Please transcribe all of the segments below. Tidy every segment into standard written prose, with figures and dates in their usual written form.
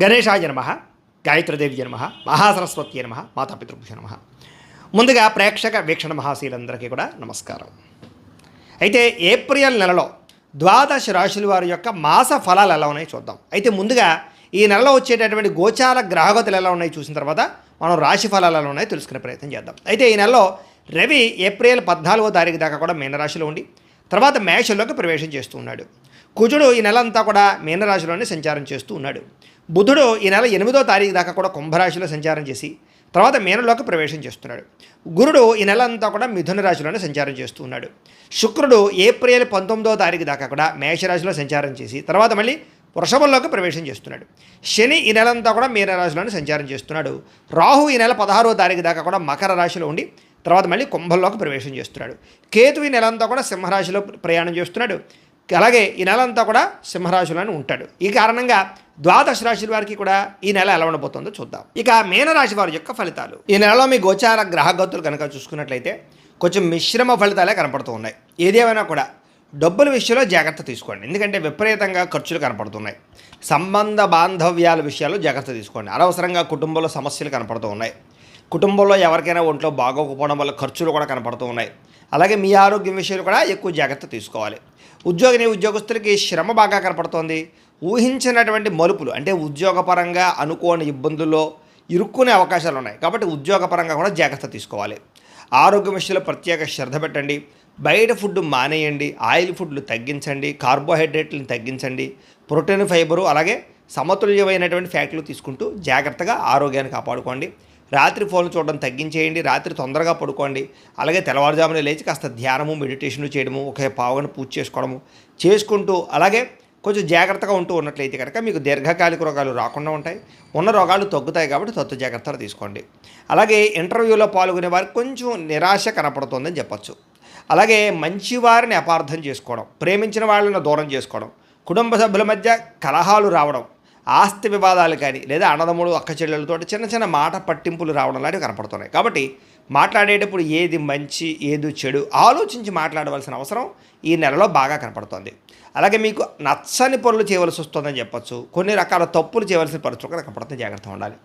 గణేశాయ నమ, గాయత్రీదేవి నమ, మహాసరస్వతి నమ, మాతాపితృభ్యో నమ. ముందుగా ప్రేక్షక వీక్షణ మహాశీలందరికీ కూడా నమస్కారం. అయితే ఏప్రిల్ నెలలో ద్వాదశ రాశుల వారి యొక్క మాస ఫలాలు ఎలా ఉన్నాయో చూద్దాం. అయితే ముందుగా ఈ నెలలో వచ్చేటటువంటి గోచార గ్రహగతులు ఎలా ఉన్నాయో చూసిన తర్వాత మనం రాశి ఫలాలు ఎలా ఉన్నాయో తెలుసుకునే ప్రయత్నం చేద్దాం. అయితే ఈ నెలలో రవి ఏప్రిల్ 14వ తారీఖు దాకా కూడా మీనరాశిలో ఉండి తర్వాత మేషంలోకి ప్రవేశం చేస్తూ ఉన్నాడు. కుజుడు ఈ నెల అంతా కూడా మీనరాశిలోనే సంచారం చేస్తూ ఉన్నాడు. బుధుడు ఈ నెల 8వ తారీఖు దాకా కూడా కుంభరాశిలో సంచారం చేసి తర్వాత మీనంలోకి ప్రవేశం చేస్తున్నాడు. గురుడు ఈ నెల అంతా కూడా మిథున రాశిలోనే సంచారం చేస్తూ ఉన్నాడు. శుక్రుడు ఏప్రిల్ 19వ తారీఖు దాకా కూడా మేషరాశిలో సంచారం చేసి తర్వాత మళ్ళీ వృషభంలోకి ప్రవేశం చేస్తున్నాడు. శని ఈ నెల అంతా కూడా మీనరాశిలోనే సంచారం చేస్తున్నాడు. రాహు ఈ నెల 16వ తారీఖు దాకా కూడా మకర రాశిలో ఉండి తర్వాత మళ్ళీ కుంభంలోకి ప్రవేశం చేస్తున్నాడు. కేతు ఈ నెల అంతా కూడా సింహరాశిలో ప్రయాణం చేస్తున్నాడు. అలాగే ఈ నెల అంతా కూడా సింహరాశిలోనే ఉంటాడు. ఈ కారణంగా ద్వాదశ రాశుల వారికి కూడా ఈ నెల ఎలా ఉండబోతుందో చూద్దాం. ఇక మీనరాశి వారి యొక్క ఫలితాలు. ఈ నెలలో మీ గోచార గ్రహగతులు కనుక చూసుకున్నట్లయితే కొంచెం మిశ్రమ ఫలితాలే కనపడుతూ ఉన్నాయి. ఏదేమైనా కూడా డబ్బుల విషయంలో జాగ్రత్త తీసుకోండి, ఎందుకంటే విపరీతంగా ఖర్చులు కనపడుతున్నాయి. సంబంధ బాంధవ్యాల విషయాల్లో జాగ్రత్త తీసుకోండి. అనవసరంగా కుటుంబంలో సమస్యలు కనపడుతూ ఉన్నాయి. కుటుంబంలో ఎవరికైనా ఒంట్లో బాగోకపోవడం వల్ల ఖర్చులు కూడా కనపడుతూ ఉన్నాయి. అలాగే మీ ఆరోగ్యం విషయాలు కూడా ఎక్కువ జాగ్రత్త తీసుకోవాలి. ఉద్యోగస్తులకి శ్రమ బాగా కనపడుతోంది. ఊహించినటువంటి మలుపులు అంటే ఉద్యోగపరంగా అనుకోని ఇబ్బందుల్లో ఇరుక్కునే అవకాశాలు ఉన్నాయి. కాబట్టి ఉద్యోగపరంగా కూడా జాగ్రత్త తీసుకోవాలి. ఆరోగ్యం విషయంలో ప్రత్యేక శ్రద్ధ పెట్టండి. బయట ఫుడ్ మానేయండి. ఆయిల్ ఫుడ్లు తగ్గించండి. కార్బోహైడ్రేట్లను తగ్గించండి. ప్రోటీన్, ఫైబరు అలాగే సమతుల్యమైనటువంటి ఫ్యాట్లు తీసుకుంటూ జాగ్రత్తగా ఆరోగ్యాన్ని కాపాడుకోండి. రాత్రి ఫోన్లు చూడడం తగ్గించేయండి. రాత్రి తొందరగా పడుకోండి. అలాగే తెల్లవారుజామున లేచి కాస్త ధ్యానము, మెడిటేషను చేయడము, ఒక పావుగంట పూజ చేసుకోవడము చేసుకుంటూ అలాగే కొంచెం జాగ్రత్తగా ఉంటూ ఉన్నట్లయితే కనుక మీకు దీర్ఘకాలిక రోగాలు రాకుండా ఉంటాయి. ఉన్న రోగాలు తగ్గుతాయి. కాబట్టి తత్వ జాగ్రత్తలు తీసుకోండి. అలాగే ఇంటర్వ్యూలో పాల్గొనే వారికి కొంచెం నిరాశ కనపడుతుందని చెప్పచ్చు. అలాగే మంచివారిని అపార్థం చేసుకోవడం, ప్రేమించిన వాళ్ళని దూరం చేసుకోవడం, కుటుంబ సభ్యుల మధ్య కలహాలు రావడం, ఆస్తి వివాదాలు కానీ లేదా అన్నదమ్ముడు అక్క చెల్లెలతో చిన్న చిన్న మాట పట్టింపులు రావడం లాంటివి కనపడుతున్నాయి. కాబట్టి మాట్లాడేటప్పుడు ఏది మంచి ఏది చెడు ఆలోచించి మాట్లాడవలసిన అవసరం ఈ నెలలో బాగా కనపడుతుంది. అలాగే మీకు నచ్చని పనులు చేయవలసి వస్తుందని చెప్పచ్చు. కొన్ని రకాల తప్పులు చేయవలసిన పరిస్థితులు కనపడుతుంది. జాగ్రత్తగా ఉండాలి.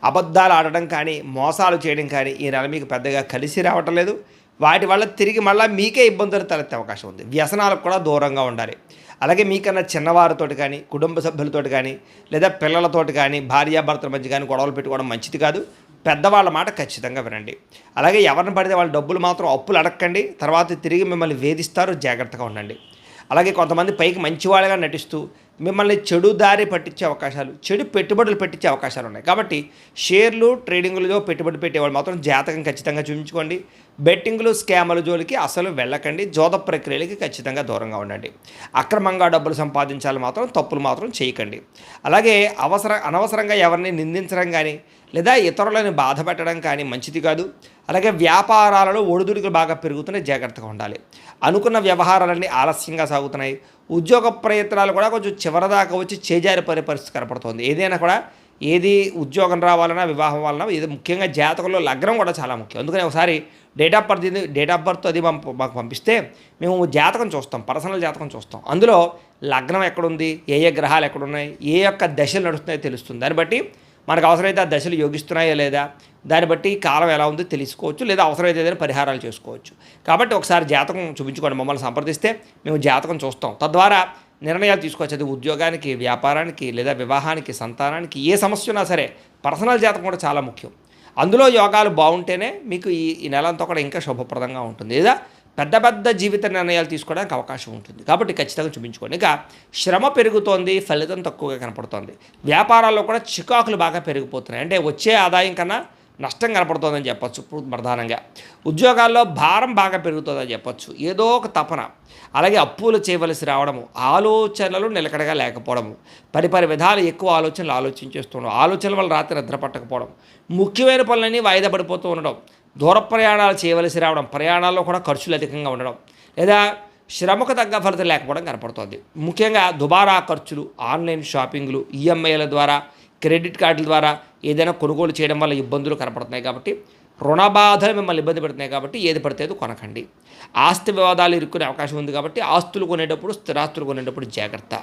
అబద్ధాలు ఆడడం కానీ మోసాలు చేయడం కానీ ఈ నెల మీకు పెద్దగా కలిసి రావటం లేదు. వాటి వల్ల తిరిగి మళ్ళీ మీకే ఇబ్బందులు తలెత్తే అవకాశం ఉంది. వ్యసనాలకు కూడా దూరంగా ఉండాలి. అలాగే మీకన్నా చిన్నవారితోటి కానీ కుటుంబ సభ్యులతోటి కానీ లేదా పిల్లలతోటి కానీ భార్యాభర్తల మధ్య కానీ గొడవలు పెట్టుకోవడం మంచిది కాదు. పెద్దవాళ్ళ మాట ఖచ్చితంగా వినండి. అలాగే ఎవరిని పడితే వాళ్ళ డబ్బులు మాత్రం అప్పులు అడగండి. తర్వాత తిరిగి మిమ్మల్ని వేధిస్తారు. జాగ్రత్తగా ఉండండి. అలాగే కొంతమంది పైకి మంచివాళ్ళగా నటిస్తూ మిమ్మల్ని చెడు దారి పట్టించే అవకాశాలు, చెడు పెట్టుబడులు పెట్టించే అవకాశాలు ఉన్నాయి. కాబట్టి షేర్లు, ట్రేడింగ్లలో పెట్టుబడి పెట్టేవాళ్ళు మాత్రం జాతకం ఖచ్చితంగా చూపించుకోండి. బెట్టింగ్లు, స్కాముల జోలికి అసలు వెళ్ళకండి. జోద ప్రక్రియలకి ఖచ్చితంగా దూరంగా ఉండండి. అక్రమంగా డబ్బులు సంపాదించాలి మాత్రం తప్పులు మాత్రం చేయకండి. అలాగే అనవసరంగా ఎవరిని నిందించడం కానీ లేదా ఇతరులను బాధ పెట్టడం కానీ మంచిది కాదు. అలాగే వ్యాపారాలలో ఒడిదుడుకులు బాగా పెరుగుతున్నాయి. జాగ్రత్తగా ఉండాలి. అనుకున్న వ్యవహారాలన్నీ ఆలస్యంగా సాగుతున్నాయి. ఉద్యోగ ప్రయత్నాలు కూడా కొంచెం చివరిదాకా వచ్చి చేజారిపోయే పరిస్థితి కనపడుతుంది. ఏదైనా కూడా ఏది ఉద్యోగం రావాలన్నా వివాహం వలన ఇది ముఖ్యంగా జాతకంలో లగ్నం కూడా చాలా ముఖ్యం. అందుకని ఒకసారి డేట్ ఆఫ్ బర్త్ అది మాకు పంపిస్తే మేము జాతకం చూస్తాం, పర్సనల్ జాతకం చూస్తాం. అందులో లగ్నం ఎక్కడుంది, ఏ గ్రహాలు ఎక్కడున్నాయి, ఏ యొక్క దశలు నడుస్తున్నాయో తెలుస్తుంది. దాన్ని బట్టి మనకు అవసరమైతే ఆ దశలు యోగిస్తున్నాయో లేదా దాన్ని బట్టి కాలం ఎలా ఉందో తెలుసుకోవచ్చు. లేదా అవసరమైతే ఏదైనా పరిహారాలు చేసుకోవచ్చు. కాబట్టి ఒకసారి జాతకం చూపించుకోండి. మమ్మల్ని సంప్రదిస్తే మేము జాతకం చూస్తాం. తద్వారా నిర్ణయాలు తీసుకోవచ్చు. అది ఉద్యోగానికి, వ్యాపారానికి లేదా వివాహానికి, సంతానానికి ఏ సమస్య ఉన్నా సరే పర్సనల్ జాతకం కూడా చాలా ముఖ్యం. అందులో యోగాలు బాగుంటేనే మీకు ఈ నెల అంతా కూడా ఇంకా శుభప్రదంగా ఉంటుంది. లేదా పెద్ద జీవిత నిర్ణయాలు తీసుకోవడానికి అవకాశం ఉంటుంది. కాబట్టి ఖచ్చితంగా చూపించుకోండి. ఇక శ్రమ పెరుగుతోంది, ఫలితం తక్కువగా కనపడుతోంది. వ్యాపారాల్లో కూడా చికాకులు బాగా పెరిగిపోతున్నాయి. అంటే వచ్చే ఆదాయం కన్నా నష్టం కనపడుతుందని చెప్పచ్చు. ప్రధానంగా ఉద్యోగాల్లో భారం బాగా పెరుగుతుందని చెప్పచ్చు. ఏదో ఒక తపన, అలాగే అప్పులు చేయవలసి రావడము, ఆలోచనలు నిలకడగా లేకపోవడము, పరిపరి విధాలు ఎక్కువ ఆలోచనలు ఆలోచించేస్తుండడం, ఆలోచనల వల్ల రాత్రి నిద్ర పట్టకపోవడం, ముఖ్యమైన పనులన్నీ వాయిదా పడిపోతూ ఉండడం, దూర ప్రయాణాలు చేయవలసి రావడం, ప్రయాణాల్లో కూడా ఖర్చులు అధికంగా ఉండడం, లేదా శ్రమకు తగ్గ ఫలితం లేకపోవడం కనపడుతుంది. ముఖ్యంగా దుబారా ఖర్చులు, ఆన్లైన్ షాపింగ్లు, ఈఎంఐల ద్వారా, క్రెడిట్ కార్డుల ద్వారా ఏదైనా కొనుగోలు చేయడం వల్ల ఇబ్బందులు కనపడుతున్నాయి. కాబట్టి రుణ బాధలు మిమ్మల్ని ఇబ్బంది పెడుతున్నాయి కాబట్టి ఏది పడితే అది కొనకండి. ఆస్తి వివాదాలు ఇరుక్కునే అవకాశం ఉంది కాబట్టి ఆస్తులు కొనేటప్పుడు, స్థిరాస్తులు కొనేటప్పుడు జాగ్రత్త.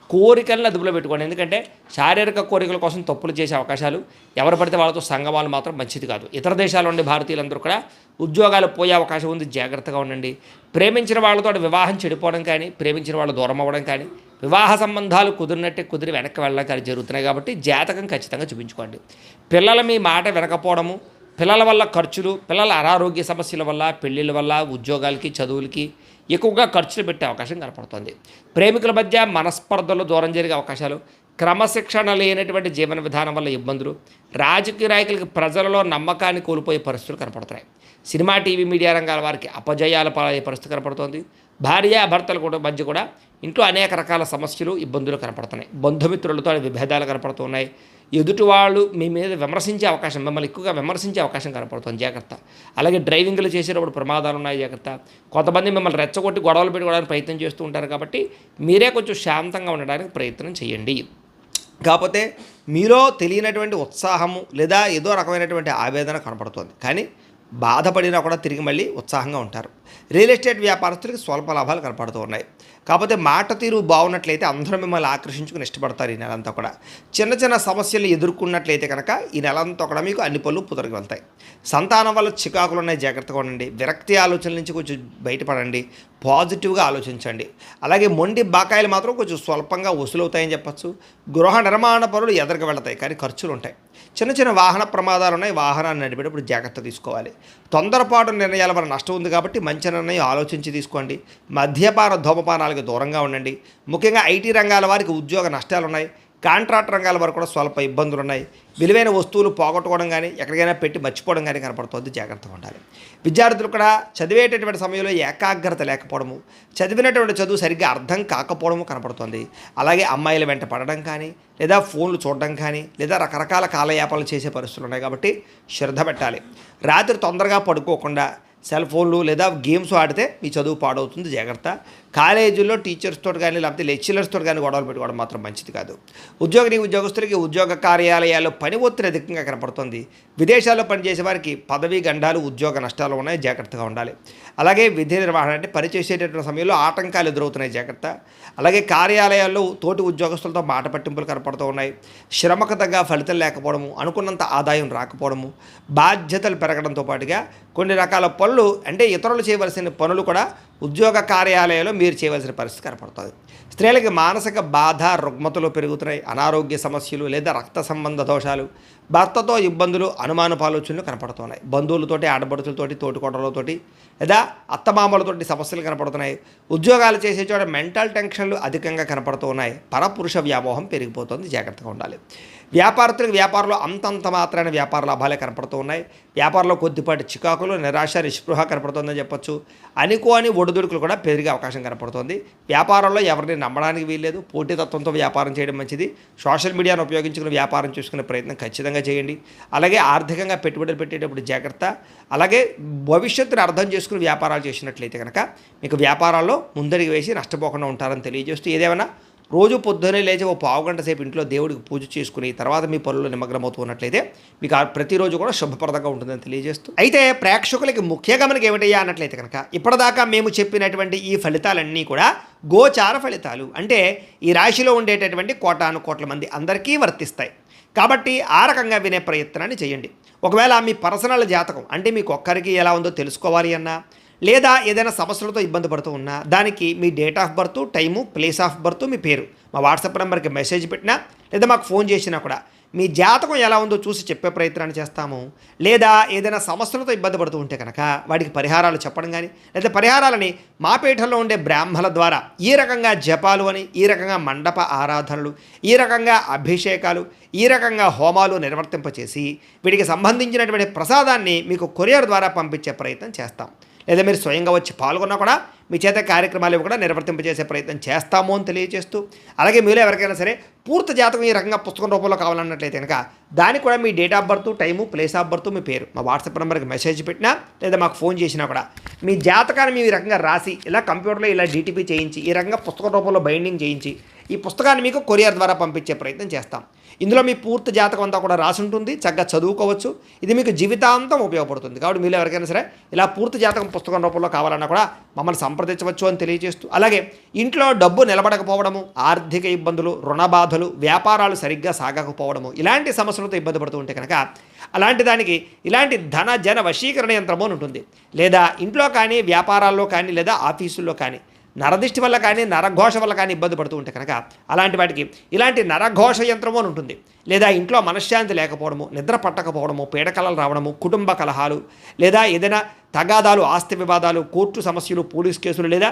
కోరికలను అదుపులో పెట్టుకోండి. ఎందుకంటే శారీరక కోరికల కోసం తప్పులు చేసే అవకాశాలు, ఎవరు పడితే వాళ్ళతో సంగమాలు మాత్రం మంచిది కాదు. ఇతర దేశాల నుండి భారతీయులందరూ కూడా ఉద్యోగాలు పోయే అవకాశం ఉంది, జాగ్రత్తగా ఉండండి. ప్రేమించిన వాళ్ళతో వివాహం చెడిపోవడం కానీ, ప్రేమించిన వాళ్ళు దూరం అవ్వడం కానీ, వివాహ సంబంధాలు కుదిరి వెనక్కి వెళ్ళడం కానీ జరుగుతున్నాయి కాబట్టి జాతకం ఖచ్చితంగా చూపించుకోండి. పిల్లలు మీ మాట వినకపోవడము, పిల్లల వల్ల ఖర్చులు, పిల్లల అనారోగ్య సమస్యల వల్ల, పెళ్ళిళ్ళ వల్ల, ఉద్యోగాలకి, చదువులకి ఎక్కువగా ఖర్చులు పెట్టే అవకాశం కనపడుతుంది. ప్రేమికుల మధ్య మనస్పర్ధలు దూరం జరిగే అవకాశాలు, క్రమశిక్షణ లేనటువంటి జీవన విధానం వల్ల ఇబ్బందులు, రాజకీయ నాయకులకి ప్రజలలో నమ్మకాన్ని కోల్పోయే పరిస్థితులు కనపడుతున్నాయి. సినిమా, టీవీ, మీడియా రంగాల వారికి అపజయాల పాలయ్యే పరిస్థితి కనపడుతోంది. భార్యాభర్తల కూడా మధ్య కూడా ఇంట్లో అనేక రకాల సమస్యలు, ఇబ్బందులు కనపడుతున్నాయి. బంధుమిత్రులతో విభేదాలు కనపడుతున్నాయి. ఎదుటి వాళ్ళు మీ మీద విమర్శించే అవకాశం, మిమ్మల్ని ఎక్కువగా విమర్శించే అవకాశం కనపడుతుంది, జాగ్రత్త. అలాగే డ్రైవింగ్లు చేసేటప్పుడు ప్రమాదాలు ఉన్నాయి, జాగ్రత్త. కొంతమంది మిమ్మల్ని రెచ్చగొట్టి గొడవలు పెట్టుకోవడానికి ప్రయత్నం చేస్తూ ఉంటారు కాబట్టి మీరే కొంచెం శాంతంగా ఉండడానికి ప్రయత్నం చేయండి. కాకపోతే మీలో తెలియనటువంటి ఉత్సాహము లేదా ఏదో రకమైనటువంటి ఆవేదన కనపడుతుంది, కానీ బాధపడినా కూడా తిరిగి మళ్ళీ ఉత్సాహంగా ఉంటారు. రియల్ ఎస్టేట్ వ్యాపారస్తులకి స్వల్ప లాభాలు కనపడుతూ ఉన్నాయి. కాకపోతే మాట తీరు బాగున్నట్లయితే అందరూ మిమ్మల్ని ఆకర్షించుకుని ఇష్టపడతారు. ఈ నెలంతా కూడా చిన్న చిన్న సమస్యలు ఎదుర్కొన్నట్లయితే కనుక ఈ నెలంతా కూడా మీకు అన్ని పనులు పుదరికి వెళ్తాయి. సంతానం వల్ల చికాకులు ఉన్నాయి, జాగ్రత్తగా ఉండండి. విరక్తి ఆలోచనల నుంచి కొంచెం బయటపడండి, పాజిటివ్గా ఆలోచించండి. అలాగే మొండి బాకాయలు మాత్రం కొంచెం స్వల్పంగా వసూలవుతాయని చెప్పచ్చు. గృహ నిర్మాణ పనులు ఎదరికి వెళతాయి, కానీ ఖర్చులు ఉంటాయి. చిన్న చిన్న వాహన ప్రమాదాలు ఉన్నాయి, వాహనాన్ని నడిపేటప్పుడు జాగ్రత్త తీసుకోవాలి. తొందరపాటు నిర్ణయాల వల్ల నష్టం ఉంది కాబట్టి మంచి నిర్ణయం ఆలోచించి తీసుకోండి. మద్యపాన, ధూమపానాలకు దూరంగా ఉండండి. ముఖ్యంగా ఐటీ రంగాల వారికి ఉద్యోగ నష్టాలు ఉన్నాయి. కాంట్రాక్ట్ రంగాల వరకు కూడా స్వల్ప ఇబ్బందులు ఉన్నాయి. విలువైన వస్తువులు పోగొట్టుకోవడం కానీ, ఎక్కడికైనా పెట్టి మర్చిపోవడం కానీ కనపడుతుంది, జాగ్రత్తగా ఉండాలి. విద్యార్థులు కూడా చదివేటటువంటి సమయంలో ఏకాగ్రత లేకపోవడము, చదివినటువంటి చదువు సరిగ్గా అర్థం కాకపోవడము కనపడుతుంది. అలాగే అమ్మాయిల వెంట పడడం కానీ, లేదా ఫోన్లు చూడడం కానీ, లేదా రకరకాల కాలయాపనలు చేసే పరిస్థితులు ఉన్నాయి కాబట్టి శ్రద్ధ పెట్టాలి. రాత్రి తొందరగా పడుకోకుండా సెల్ ఫోన్లు లేదా గేమ్స్ ఆడితే మీ చదువు పాడవుతుంది, జాగ్రత్త. కాలేజీల్లో టీచర్స్తో కానీ లేకపోతే లెక్చరర్స్తో కానీ గొడవలు పెట్టుకోవడం మాత్రం మంచిది కాదు. ఉద్యోగస్తులకి ఉద్యోగ కార్యాలయాల్లో పని ఒత్తిడి అధికంగా కనపడుతుంది. విదేశాల్లో పనిచేసే వారికి పదవీ గండాలు, ఉద్యోగ నష్టాలు ఉన్నాయి, జాగ్రత్తగా ఉండాలి. అలాగే విధి నిర్వహణ అంటే పని చేసేటటువంటి సమయంలో ఆటంకాలు ఎదురవుతున్నాయి, జాగ్రత్త. అలాగే కార్యాలయాల్లో తోటి ఉద్యోగస్తులతో మాట పట్టింపులు కనపడుతూ ఉన్నాయి. శ్రమకు తగ్గ ఫలితం లేకపోవడము, అనుకున్నంత ఆదాయం రాకపోవడము, బాధ్యతలు పెరగడంతో పాటుగా కొన్ని రకాల పనులు అంటే ఇతరులు చేయవలసిన పనులు కూడా ఉద్యోగ కార్యాలయంలో మీరు చేయవలసిన పరిస్థితి కనపడుతుంది. స్త్రీలకి మానసిక బాధ, రుగ్మతలు పెరుగుతున్నాయి. అనారోగ్య సమస్యలు లేదా రక్త సంబంధ దోషాలు, భర్తతో ఇబ్బందులు, అనుమానపు ఆలోచనలు కనపడుతున్నాయి. బంధువులతోటి, ఆడబడుతులతోటి, తోటికోటలతోటి లేదా అత్తమామలతోటి సమస్యలు కనపడుతున్నాయి. ఉద్యోగాలు చేసే చోట మెంటల్ టెన్షన్లు అధికంగా కనపడుతూ ఉన్నాయి. పరపురుష వ్యామోహం పెరిగిపోతుంది, జాగ్రత్తగా ఉండాలి. వ్యాపారస్తులకు వ్యాపారంలో అంతంత మాత్రమైన వ్యాపార లాభాలే కనపడుతూ ఉన్నాయి. వ్యాపారంలో కొద్దిపాటి చికాకులు, నిరాశ, నిస్పృహ కనపడుతుందని చెప్పొచ్చు. అనుకోని ఒడిదుడుకులు కూడా పెరిగే అవకాశం కనపడుతుంది. వ్యాపారంలో ఎవరిని నమ్మడానికి వీల్లేదు. పోటీతత్వంతో వ్యాపారం చేయడం మంచిది. సోషల్ మీడియాను ఉపయోగించుకుని వ్యాపారం చేసుకునే ప్రయత్నం ఖచ్చితంగా చేయండి. అలాగే ఆర్థికంగా పెట్టుబడులు పెట్టేటప్పుడు జాగ్రత్త. అలాగే భవిష్యత్తును అర్థం చేసుకుని వ్యాపారాలు చేసినట్లయితే కనుక మీకు వ్యాపారాల్లో ముందడికి వేసి నష్టపోకుండా ఉంటారని తెలియజేస్తూ, ఏదేమైనా రోజు పొద్దున్నే లేచి ఓ పావుగంట సేపు ఇంట్లో దేవుడికి పూజ చేసుకుని తర్వాత మీ పనుల్లో నిమగ్నమవుతున్నట్లయితే మీకు ప్రతిరోజు కూడా శుభప్రదంగా ఉంటుందని తెలియజేస్తూ, అయితే ప్రేక్షకులకి ముఖ్య గమనిక ఏమిటయ్యా అన్నట్లయితే కనుక ఇప్పటిదాకా మేము చెప్పినటువంటి ఈ ఫలితాలన్నీ కూడా గోచార ఫలితాలు, అంటే ఈ రాశిలో ఉండేటటువంటి కోటాను కోట్ల మంది అందరికీ వర్తిస్తాయి. కాబట్టి ఆ రకంగా వినే ప్రయత్నాన్ని చేయండి. ఒకవేళ మీ పర్సనల్ జాతకం అంటే మీకు ఒక్కరికి ఎలా ఉందో తెలుసుకోవాలి అన్నా, లేదా ఏదైనా సమస్యలతో ఇబ్బంది పడుతూ ఉన్నా దానికి మీ date of birth, time, place of birth, మీ పేరు మా వాట్సాప్ నెంబర్కి మెసేజ్ పెట్టినా లేదా మాకు ఫోన్ చేసినా కూడా మీ జాతకం ఎలా ఉందో చూసి చెప్పే ప్రయత్నాన్ని చేస్తాము. లేదా ఏదైనా సమస్యలతో ఇబ్బంది పడుతూ ఉంటే కనుక వాటికి పరిహారాలు చెప్పడం కానీ, లేదా పరిహారాలని మా పీఠంలో ఉండే బ్రాహ్మణుల ద్వారా ఈ రకంగా జపాలు అని, ఈ రకంగా మండప ఆరాధనలు, ఈ రకంగా అభిషేకాలు, ఈ రకంగా హోమాలు నిర్వర్తింపచేసి వీటికి సంబంధించినటువంటి ప్రసాదాన్ని మీకు కొరియర్ ద్వారా పంపించే ప్రయత్నం చేస్తాం. లేదా మీరు స్వయంగా వచ్చి పాల్గొన్నా కూడా మీ చేత కార్యక్రమాలు కూడా నిర్వర్తింపజేసే ప్రయత్నం చేస్తాము అని తెలియజేస్తూ, అలాగే మీలో ఎవరికైనా సరే పూర్తి జాతకం ఈ రకంగా పుస్తకం రూపంలో కావాలన్నట్లయితే కనుక దానికి కూడా మీ date of birth, time, place of birth, మీ పేరు మా వాట్సాప్ నెంబర్కి మెసేజ్ పెట్టినా లేదా మాకు ఫోన్ చేసినా కూడా మీ జాతకాన్ని మేము ఈ రకంగా రాసి ఇలా కంప్యూటర్లో ఇలా డీటీపీ చేయించి ఈ రకంగా పుస్తకం రూపంలో బైండింగ్ చేయించి ఈ పుస్తకాన్ని మీకు కొరియర్ ద్వారా పంపించే ప్రయత్నం చేస్తాం. ఇందులో మీ పూర్తి జాతకం అంతా కూడా రాసి ఉంటుంది, చక్కగా చదువుకోవచ్చు. ఇది మీకు జీవితాంతం ఉపయోగపడుతుంది. కాబట్టి మీరు ఎవరికైనా సరే ఇలా పూర్తి జాతకం పుస్తకం రూపంలో కావాలన్నా కూడా మమ్మల్ని సంప్రదించవచ్చు అని తెలియజేస్తూ, అలాగే ఇంట్లో డబ్బు నిలబడకపోవడము, ఆర్థిక ఇబ్బందులు, రుణ బాధలు, వ్యాపారాలు సరిగ్గా సాగకపోవడము, ఇలాంటి సమస్యలతో ఇబ్బంది పడుతూ ఉంటే కనుక అలాంటి దానికి ఇలాంటి ధన జన వశీకరణ యంత్రము అని ఉంటుంది. లేదా ఇంట్లో కానీ, వ్యాపారాల్లో కానీ, లేదా ఆఫీసుల్లో కానీ నరదిష్టి వల్ల కానీ, నరఘోష వల్ల కానీ ఇబ్బంది పడుతూ ఉంటే కనుక అలాంటి వాటికి ఇలాంటి నరఘోష యంత్రము అని ఉంటుంది. లేదా ఇంట్లో మనశ్శాంతి లేకపోవడము, నిద్ర పట్టకపోవడము, పీడకలలు రావడము, కుటుంబ కలహాలు, లేదా ఏదైనా తగాదాలు, ఆస్తి వివాదాలు, కోర్టు సమస్యలు, పోలీస్ కేసులు, లేదా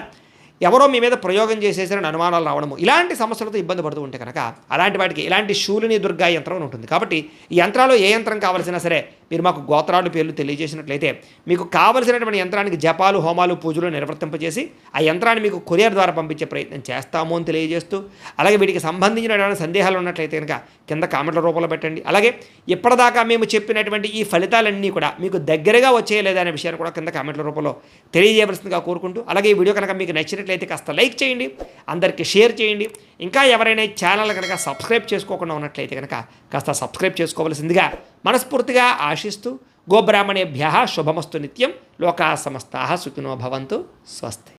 ఎవరో మీ మీద ప్రయోగం చేసేసారని అనుమానాలు రావడము, ఇలాంటి సమస్యలతో ఇబ్బంది పడుతూ ఉంటే కనుక అలాంటి వాటికి ఇలాంటి శూలిని దుర్గా యంత్రం అని ఉంటుంది. కాబట్టి ఈ యంత్రాలు ఏ యంత్రం కావాల్సినా సరే మీరు మాకు గోత్రాలు పేర్లు తెలియజేసినట్లయితే మీకు కావలసినటువంటి యంత్రానికి జపాలు, హోమాలు, పూజలు నిర్వర్తింపజేసి ఆ యంత్రాన్ని మీకు కొరియర్ ద్వారా పంపించే ప్రయత్నం చేస్తాము అని తెలియజేస్తూ, అలాగే వీటికి సంబంధించిన సందేహాలు ఉన్నట్లయితే కనుక కింద కామెంట్ల రూపంలో పెట్టండి. అలాగే ఇప్పటిదాకా మేము చెప్పినటువంటి ఈ ఫలితాలన్నీ కూడా మీకు దగ్గరగా వచ్చేయలేదా అనే విషయాన్ని కూడా కింద కామెంట్ల రూపంలో తెలియజేయవలసిందిగా కోరుకుంటూ, అలాగే ఈ వీడియో కనుక మీకు నచ్చినట్లయితే కాస్త లైక్ చేయండి, అందరికీ షేర్ చేయండి. ఇంకా ఎవరైనా ఛానల్ కనుక సబ్స్క్రైబ్ చేసుకోకుండా ఉన్నట్లయితే కనుక కాస్త సబ్స్క్రైబ్ చేసుకోవలసిందిగా మనస్ఫూర్తిగా ఆశిస్తూ, గోబ్రాహ్మణేభ్యः శుభమస్తు నిత్యం, లోకాः సమస్తాः సుఖినో భవంతు, స్వస్తి.